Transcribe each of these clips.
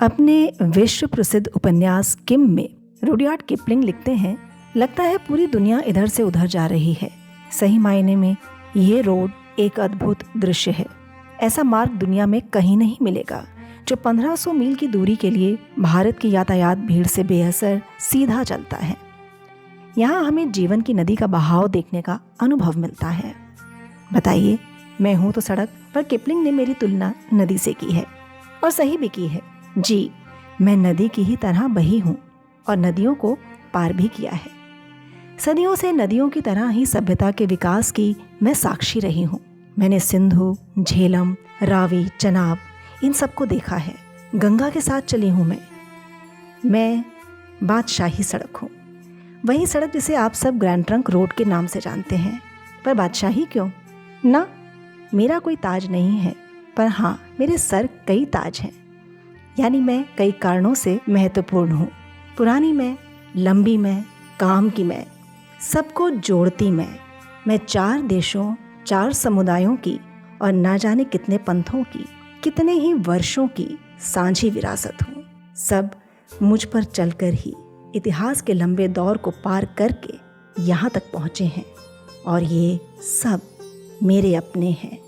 अपने विश्व प्रसिद्ध उपन्यास किम में रुडयार्ड किपलिंग लिखते हैं, लगता है पूरी दुनिया इधर से उधर जा रही है। सही मायने में ये रोड एक अद्भुत दृश्य है। ऐसा मार्ग दुनिया में कहीं नहीं मिलेगा जो 1500 मील की दूरी के लिए भारत की यातायात भीड़ से बेअसर सीधा चलता है। यहाँ हमें जीवन की नदी का बहाव देखने का अनुभव मिलता है। बताइए, मैं हूँ तो सड़क, पर किपलिंग ने मेरी तुलना नदी से की है, और सही भी की है। जी, मैं नदी की ही तरह बही हूँ और नदियों को पार भी किया है। सदियों से नदियों की तरह ही सभ्यता के विकास की मैं साक्षी रही हूँ। मैंने सिंधु, झेलम, रावी, चनाब इन सबको देखा है। गंगा के साथ चली हूँ मैं बादशाही सड़क हूँ, वही सड़क जिसे आप सब ग्रैंड ट्रंक रोड के नाम से जानते हैं। पर बादशाही क्यों? ना, मेरा कोई ताज नहीं है, पर हाँ, मेरे सर कई ताज हैं। यानी मैं कई कारणों से महत्वपूर्ण हूँ। पुरानी मैं, लंबी मैं, काम की मैं, सबको जोड़ती मैं 4 देशों, 4 समुदायों की और ना जाने कितने पंथों की, कितने ही वर्षों की सांझी विरासत हूँ। सब मुझ पर चलकर ही इतिहास के लंबे दौर को पार करके यहाँ तक पहुँचे हैं, और ये सब मेरे अपने हैं।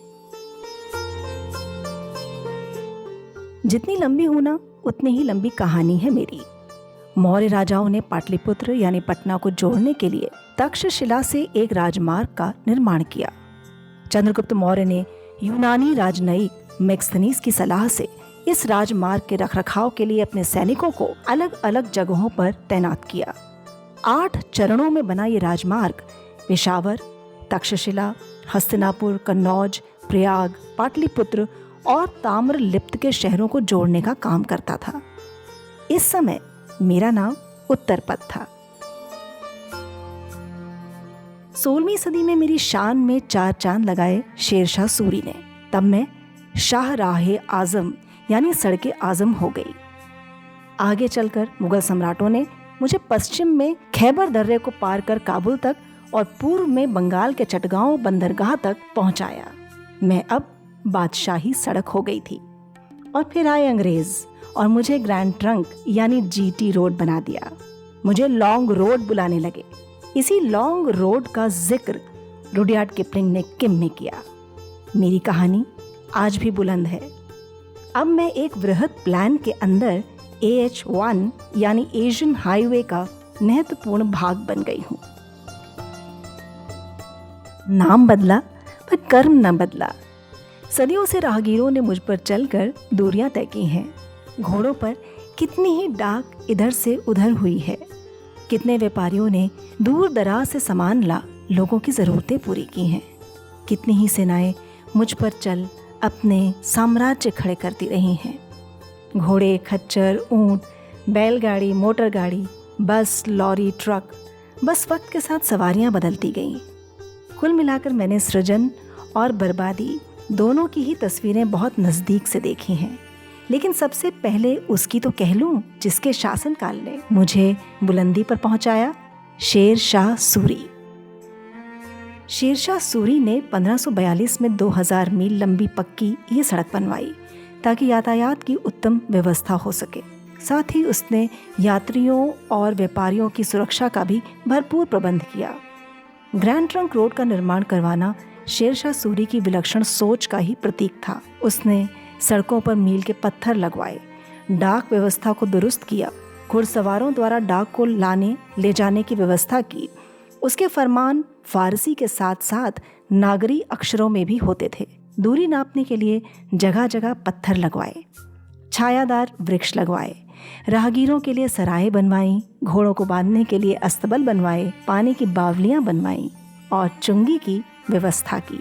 जितनी लंबी हूँ ना, उतनी ही लंबी कहानी है मेरी। मौर्य राजाओं ने पाटलिपुत्र यानी पटना को जोड़ने के लिए तक्षशिला से एक राजमार्ग का निर्माण किया। चंद्रगुप्त मौर्य ने यूनानी राजनयिक मैक्सथनीज की सलाह से इस राजमार्ग के रखरखाव के लिए अपने सैनिकों को अलग अलग जगहों पर तैनात किया। 8 चरणों में बना ये राजमार्ग पेशावर, तक्षशिला, हस्तिनापुर, कन्नौज, प्रयाग, पाटलिपुत्र और ताम्रलिप्त के शहरों को जोड़ने का काम करता था। इस समय मेरा नाम उत्तरपथ था। 16वीं सदी में मेरी शान में 4 चांद लगाए शेरशाह सूरी ने। तब मैं शाहराहे आजम यानी सड़के आजम हो गई। आगे चलकर मुगल सम्राटों ने मुझे पश्चिम में खैबर दर्रे को पार कर काबुल तक और पूर्व में बंगाल के चटगांव बंदरगाह तक पहुंचाया। मैं अब बादशाही सड़क हो गई थी। और फिर आए अंग्रेज और मुझे ग्रैंड ट्रंक यानी जीटी रोड बना दिया। मुझे लॉन्ग रोड बुलाने लगे। इसी लॉन्ग रोड का जिक्र रुडयार्ड किपलिंग ने किम में किया। मेरी कहानी आज भी बुलंद है। अब मैं एक वृहद प्लान के अंदर AH1 यानी एशियन हाईवे का महत्वपूर्ण भाग बन गई हूँ। नाम बदला पर कर्म न बदला। सदियों से राहगीरों ने मुझ पर चलकर दूरियां तय की हैं। घोड़ों पर कितनी ही डाक इधर से उधर हुई है। कितने व्यापारियों ने दूर दराज से सामान ला लोगों की ज़रूरतें पूरी की हैं। कितनी ही सेनाएं मुझ पर चल अपने साम्राज्य खड़े करती रही हैं। घोड़े, खच्चर, ऊंट, बैलगाड़ी, मोटर गाड़ी, बस, लॉरी, ट्रक, बस वक्त के साथ सवारियां बदलती गईं। कुल मिलाकर मैंने सृजन और बर्बादी दोनों की ही तस्वीरें बहुत नज़दीक से देखी हैं। लेकिन सबसे पहले उसकी तो कह लूं जिसके शासनकाल ने मुझे बुलंदी पर पहुंचाया, शेरशाह सूरी। शेरशाह सूरी ने 1542 में 2000 मील लंबी पक्की ये सड़क बनवाई ताकि यातायात की उत्तम व्यवस्था हो सके। साथ ही उसने यात्रियों और व्यापारियों की सुरक्षा का भी भरपूर प्रबंध किया। ग्रैंड ट्रंक रोड का निर्माण करवाना शेरशाह सूरी की विलक्षण सोच का ही प्रतीक था। उसने सड़कों पर मील के पत्थर लगवाए, डाक व्यवस्था को दुरुस्त किया, घुड़सवारों द्वारा डाक को लाने ले जाने की व्यवस्था की। उसके फरमान फारसी के साथ साथ नागरी अक्षरों में भी होते थे। दूरी नापने के लिए जगह जगह पत्थर लगवाए, छायादार वृक्ष लगवाए, राहगीरों के लिए सराय बनवाई, घोड़ों को बांधने के लिए अस्तबल बनवाए, पानी की बावलियां बनवाई और चुंगी की व्यवस्था की।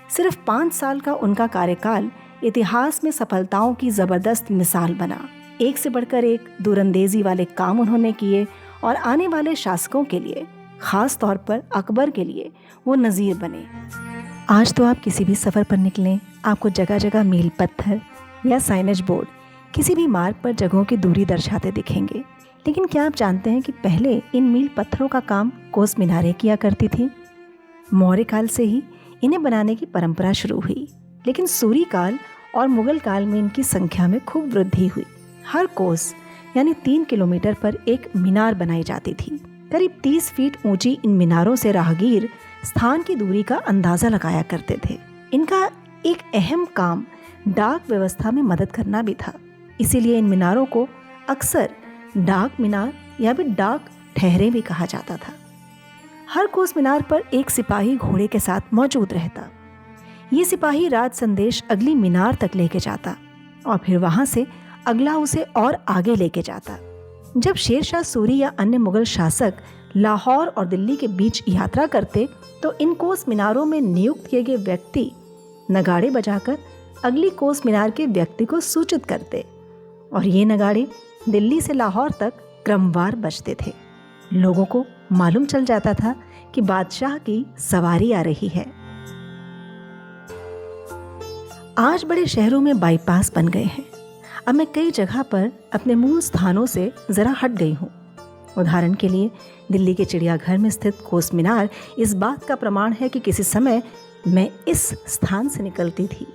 सिर्फ 5 साल का उनका कार्यकाल इतिहास में सफलताओं की जबरदस्त मिसाल बना। एक से बढ़कर एक दूरंदेजी वाले काम उन्होंने किए और आने वाले शासकों के लिए, खास तौर पर अकबर के लिए वो नज़ीर बने। आज तो आप किसी भी सफ़र पर निकलें, आपको जगह जगह मील पत्थर या साइनेज बोर्ड किसी भी मार्ग पर जगहों की दूरी दर्शाते दिखेंगे। लेकिन क्या आप जानते हैं कि पहले इन मील पत्थरों का काम कोस मीनारें किया करती थी। मौर्य काल से ही इन्हें बनाने की परंपरा शुरू हुई, लेकिन सूरी काल और मुगल काल में इनकी संख्या में खूब वृद्धि हुई। हर कोस यानी 3 किलोमीटर पर एक मीनार बनाई जाती थी। करीब 30 फीट ऊंची इन मीनारों से राहगीर स्थान की दूरी का अंदाजा लगाया करते थे। इनका एक अहम काम डाक व्यवस्था में मदद करना भी था। इसीलिए इन मीनारों को अक्सर डाक मीनार या भी डाक ठहरे भी कहा जाता था। हर कोस मीनार पर एक सिपाही घोड़े के साथ मौजूद रहता। ये सिपाही राज संदेश अगली मीनार तक लेके जाता और फिर वहां से अगला उसे और आगे लेके जाता। जब शेरशाह सूरी या अन्य मुगल शासक लाहौर और दिल्ली के बीच यात्रा करते तो इन कोस मीनारों में नियुक्त किए गए व्यक्ति नगाड़े बजाकर अगली कोस मीनार के व्यक्ति को सूचित करते और ये नगाड़े दिल्ली से लाहौर तक क्रमवार बजते थे। लोगों को मालूम चल जाता था कि बादशाह की सवारी आ रही है। आज बड़े शहरों में बाईपास बन गए हैं। अब मैं कई जगह पर अपने मूल स्थानों से जरा हट गई हूँ। उदाहरण के लिए दिल्ली के चिड़ियाघर में स्थित कोस मीनार इस बात का प्रमाण है कि किसी समय मैं इस स्थान से निकलती थी।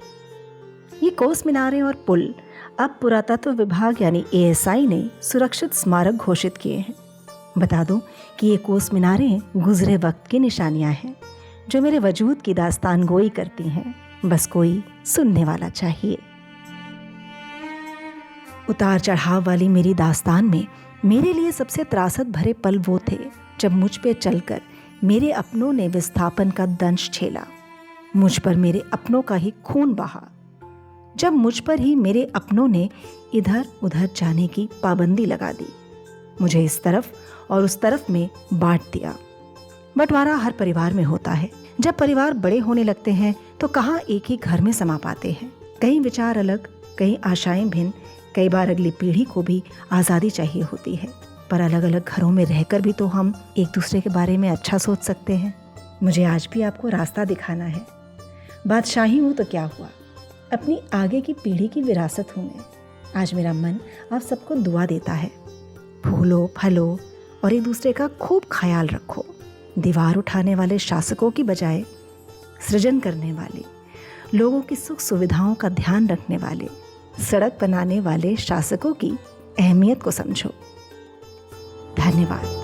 ये कोस मीनारें और पुल अब पुरातत्व विभाग यानी ASI ने सुरक्षित स्मारक घोषित किए हैं। बता दूं कि ये कोस मीनारें गुजरे वक्त की निशानियां हैं जो मेरे वजूद की दास्तान गोई करती हैं। बस कोई सुनने वाला चाहिए। उतार चढ़ाव वाली मेरी दास्तान में मेरे लिए सबसे त्रासद भरे पल वो थे जब मुझ पे चलकर मेरे अपनों ने विस्थापन का दंश झेला। मुझ पर मेरे अपनों का ही खून बहा। जब मुझ पर ही मेरे अपनों ने इधर उधर जाने की पाबंदी लगा दी। मुझे इस तरफ और उस तरफ में बांट दिया। बंटवारा हर परिवार में होता है। जब परिवार बड़े होने लगते हैं तो कहाँ एक ही घर में समा पाते हैं। कई विचार अलग, कई आशाएं भिन्न। कई बार अगली पीढ़ी को भी आज़ादी चाहिए होती है, पर अलग अलग घरों में रहकर भी तो हम एक दूसरे के बारे में अच्छा सोच सकते हैं। मुझे आज भी आपको रास्ता दिखाना है। बादशाही हूँ तो क्या हुआ, अपनी आगे की पीढ़ी की विरासत हूँ मैं। आज मेरा मन आप सबको दुआ देता है। फूलो फलो और एक दूसरे का खूब ख्याल रखो। दीवार उठाने वाले शासकों की बजाय सृजन करने वाले, लोगों की सुख सुविधाओं का ध्यान रखने वाले, सड़क बनाने वाले शासकों की अहमियत को समझो। धन्यवाद।